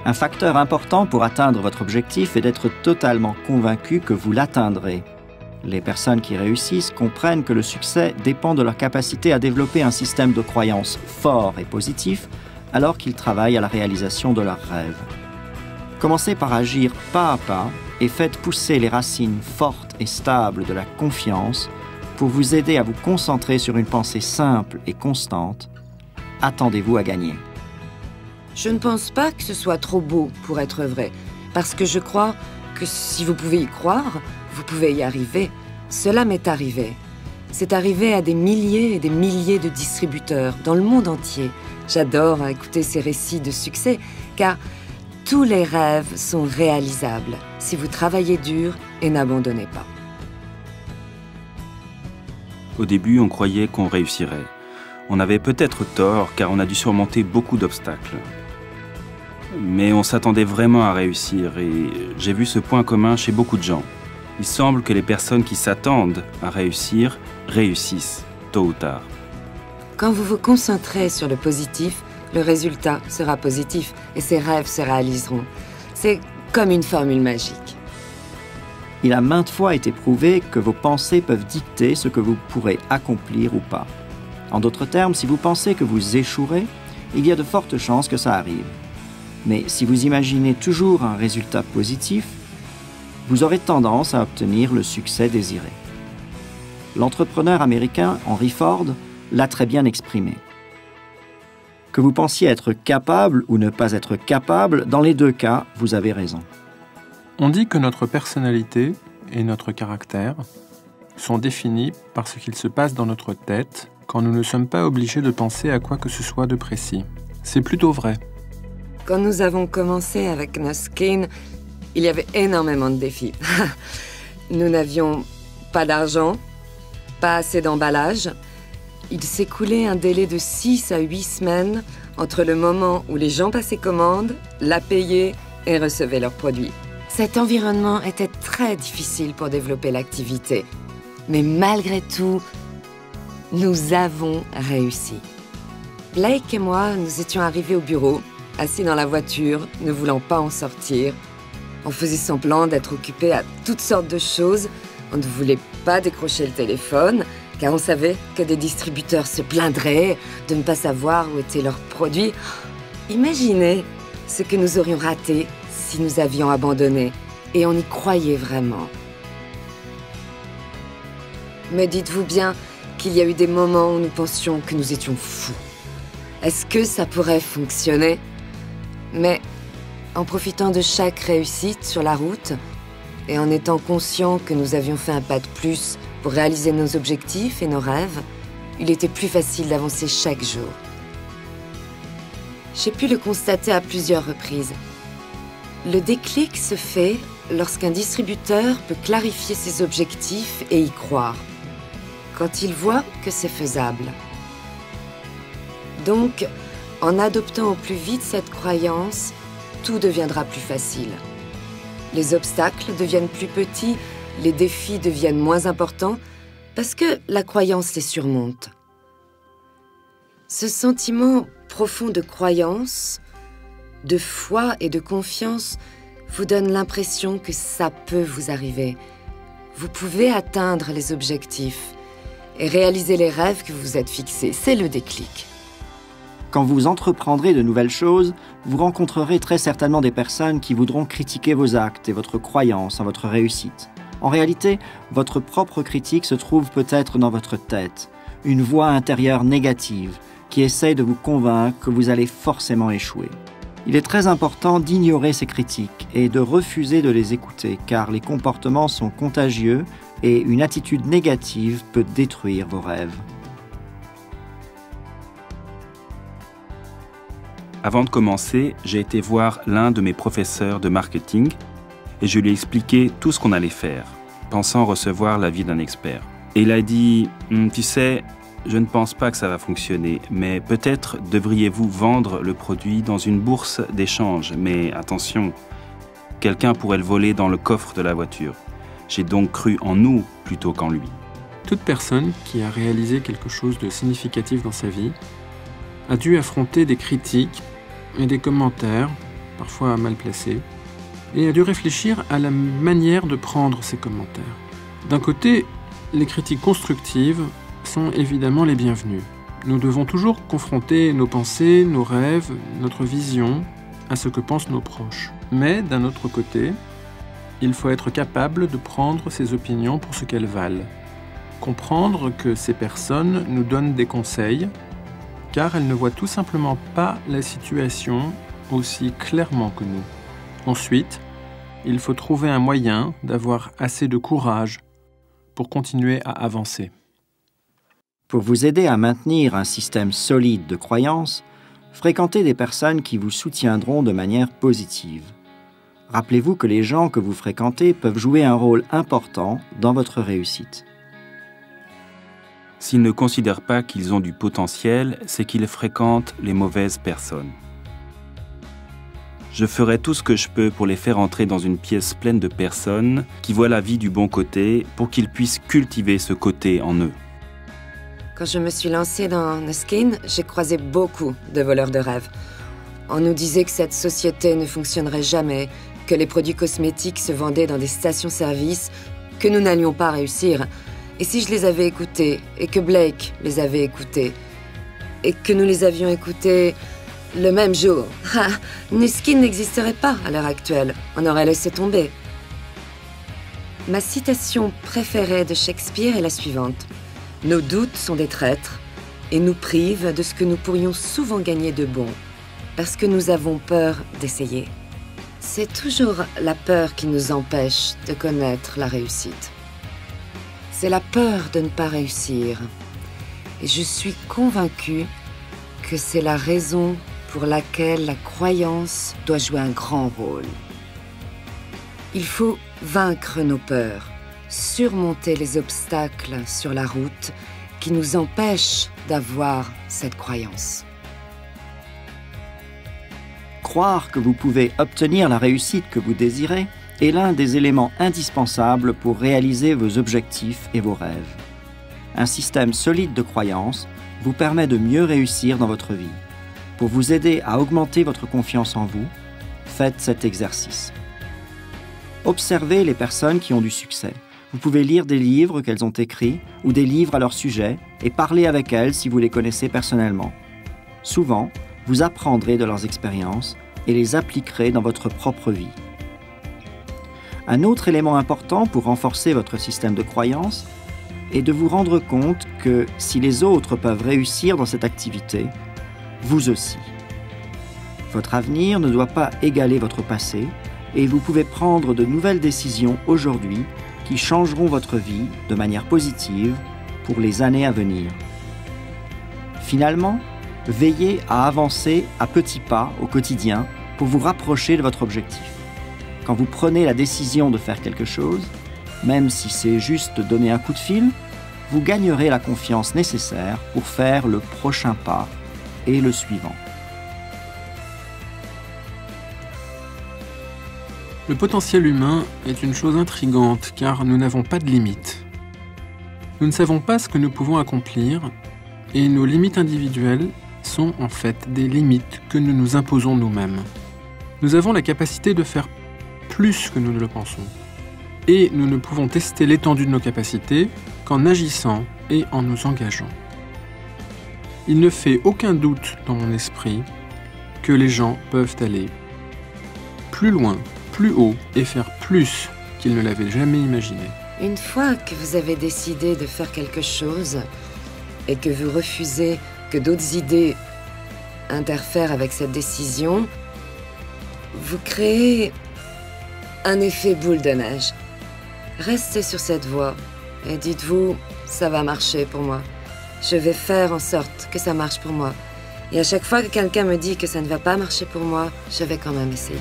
Un facteur important pour atteindre votre objectif est d'être totalement convaincu que vous l'atteindrez. Les personnes qui réussissent comprennent que le succès dépend de leur capacité à développer un système de croyance fort et positif alors qu'ils travaillent à la réalisation de leurs rêves. Commencez par agir pas à pas et faites pousser les racines fortes et stables de la confiance pour vous aider à vous concentrer sur une pensée simple et constante. Attendez-vous à gagner. Je ne pense pas que ce soit trop beau pour être vrai, parce que je crois que si vous pouvez y croire, vous pouvez y arriver. Cela m'est arrivé. C'est arrivé à des milliers et des milliers de distributeurs dans le monde entier. J'adore écouter ces récits de succès, car tous les rêves sont réalisables si vous travaillez dur et n'abandonnez pas. Au début, on croyait qu'on réussirait. On avait peut-être tort, car on a dû surmonter beaucoup d'obstacles. Mais on s'attendait vraiment à réussir, et j'ai vu ce point commun chez beaucoup de gens. Il semble que les personnes qui s'attendent à réussir réussissent, tôt ou tard. Quand vous vous concentrez sur le positif, le résultat sera positif et ces rêves se réaliseront. C'est comme une formule magique. Il a maintes fois été prouvé que vos pensées peuvent dicter ce que vous pourrez accomplir ou pas. En d'autres termes, si vous pensez que vous échouerez, il y a de fortes chances que ça arrive. Mais si vous imaginez toujours un résultat positif, vous aurez tendance à obtenir le succès désiré. L'entrepreneur américain Henry Ford l'a très bien exprimé. Que vous pensiez être capable ou ne pas être capable, dans les deux cas, vous avez raison. On dit que notre personnalité et notre caractère sont définis par ce qu'il se passe dans notre tête quand nous ne sommes pas obligés de penser à quoi que ce soit de précis. C'est plutôt vrai. Quand nous avons commencé avec Nuskin, il y avait énormément de défis. Nous n'avions pas d'argent, pas assez d'emballage. Il s'écoulait un délai de 6 à 8 semaines entre le moment où les gens passaient commande, la payaient et recevaient leurs produits. Cet environnement était très difficile pour développer l'activité. Mais malgré tout, nous avons réussi. Blake et moi, nous étions arrivés au bureau, assis dans la voiture, ne voulant pas en sortir. On faisait semblant d'être occupés à toutes sortes de choses. On ne voulait pas décrocher le téléphone, car on savait que des distributeurs se plaindraient de ne pas savoir où étaient leurs produits. Imaginez ce que nous aurions raté si nous avions abandonné, et on y croyait vraiment. Mais dites-vous bien qu'il y a eu des moments où nous pensions que nous étions fous. Est-ce que ça pourrait fonctionner? Mais en profitant de chaque réussite sur la route, et en étant conscient que nous avions fait un pas de plus pour réaliser nos objectifs et nos rêves, il était plus facile d'avancer chaque jour. J'ai pu le constater à plusieurs reprises. Le déclic se fait lorsqu'un distributeur peut clarifier ses objectifs et y croire, quand il voit que c'est faisable. Donc, en adoptant au plus vite cette croyance, tout deviendra plus facile. Les obstacles deviennent plus petits, les défis deviennent moins importants, parce que la croyance les surmonte. Ce sentiment profond de croyance, de foi et de confiance vous donne l'impression que ça peut vous arriver. Vous pouvez atteindre les objectifs et réaliser les rêves que vous vous êtes fixés. C'est le déclic. Quand vous entreprendrez de nouvelles choses, vous rencontrerez très certainement des personnes qui voudront critiquer vos actes et votre croyance en votre réussite. En réalité, votre propre critique se trouve peut-être dans votre tête, une voix intérieure négative qui essaie de vous convaincre que vous allez forcément échouer. Il est très important d'ignorer ces critiques et de refuser de les écouter, car les comportements sont contagieux et une attitude négative peut détruire vos rêves. Avant de commencer, j'ai été voir l'un de mes professeurs de marketing et je lui ai expliqué tout ce qu'on allait faire, pensant recevoir l'avis d'un expert. Et il a dit « Tu sais, je ne pense pas que ça va fonctionner, mais peut-être devriez-vous vendre le produit dans une bourse d'échange. Mais attention, quelqu'un pourrait le voler dans le coffre de la voiture. » J'ai donc cru en nous plutôt qu'en lui. Toute personne qui a réalisé quelque chose de significatif dans sa vie a dû affronter des critiques et des commentaires parfois mal placés, et a dû réfléchir à la manière de prendre ces commentaires. D'un côté, les critiques constructives sont évidemment les bienvenues. Nous devons toujours confronter nos pensées, nos rêves, notre vision à ce que pensent nos proches. Mais d'un autre côté, il faut être capable de prendre ces opinions pour ce qu'elles valent. Comprendre que ces personnes nous donnent des conseils, car elles ne voient tout simplement pas la situation aussi clairement que nous. Ensuite, il faut trouver un moyen d'avoir assez de courage pour continuer à avancer. Pour vous aider à maintenir un système solide de croyances, fréquentez des personnes qui vous soutiendront de manière positive. Rappelez-vous que les gens que vous fréquentez peuvent jouer un rôle important dans votre réussite. S'ils ne considèrent pas qu'ils ont du potentiel, c'est qu'ils fréquentent les mauvaises personnes. Je ferai tout ce que je peux pour les faire entrer dans une pièce pleine de personnes qui voient la vie du bon côté pour qu'ils puissent cultiver ce côté en eux. Quand je me suis lancée dans Nuskin, j'ai croisé beaucoup de voleurs de rêves. On nous disait que cette société ne fonctionnerait jamais, que les produits cosmétiques se vendaient dans des stations-service, que nous n'allions pas réussir. Et si je les avais écoutés, et que Blake les avait écoutés, et que nous les avions écoutés le même jour, Nuskin n'existerait pas à l'heure actuelle. On aurait laissé tomber. Ma citation préférée de Shakespeare est la suivante. Nos doutes sont des traîtres et nous privent de ce que nous pourrions souvent gagner de bon, parce que nous avons peur d'essayer. C'est toujours la peur qui nous empêche de connaître la réussite. C'est la peur de ne pas réussir. Et je suis convaincue que c'est la raison pour laquelle la croyance doit jouer un grand rôle. Il faut vaincre nos peurs, surmonter les obstacles sur la route qui nous empêchent d'avoir cette croyance. Croire que vous pouvez obtenir la réussite que vous désirez est l'un des éléments indispensables pour réaliser vos objectifs et vos rêves. Un système solide de croyances vous permet de mieux réussir dans votre vie. Pour vous aider à augmenter votre confiance en vous, faites cet exercice. Observez les personnes qui ont du succès. Vous pouvez lire des livres qu'elles ont écrits ou des livres à leur sujet et parler avec elles si vous les connaissez personnellement. Souvent, vous apprendrez de leurs expériences et les appliquerez dans votre propre vie. Un autre élément important pour renforcer votre système de croyance est de vous rendre compte que si les autres peuvent réussir dans cette activité, vous aussi. Votre avenir ne doit pas égaler votre passé et vous pouvez prendre de nouvelles décisions aujourd'hui qui changeront votre vie de manière positive pour les années à venir. Finalement, veillez à avancer à petits pas au quotidien pour vous rapprocher de votre objectif. Quand vous prenez la décision de faire quelque chose, même si c'est juste donner un coup de fil, vous gagnerez la confiance nécessaire pour faire le prochain pas et le suivant. Le potentiel humain est une chose intrigante car nous n'avons pas de limites. Nous ne savons pas ce que nous pouvons accomplir et nos limites individuelles sont en fait des limites que nous nous imposons nous-mêmes. Nous avons la capacité de faire plus que nous ne le pensons. Et nous ne pouvons tester l'étendue de nos capacités qu'en agissant et en nous engageant. Il ne fait aucun doute dans mon esprit que les gens peuvent aller plus loin, plus haut et faire plus qu'ils ne l'avaient jamais imaginé. Une fois que vous avez décidé de faire quelque chose et que vous refusez que d'autres idées interfèrent avec cette décision, vous créez un effet boule de neige. Restez sur cette voie et dites-vous, ça va marcher pour moi. Je vais faire en sorte que ça marche pour moi. Et à chaque fois que quelqu'un me dit que ça ne va pas marcher pour moi, je vais quand même essayer.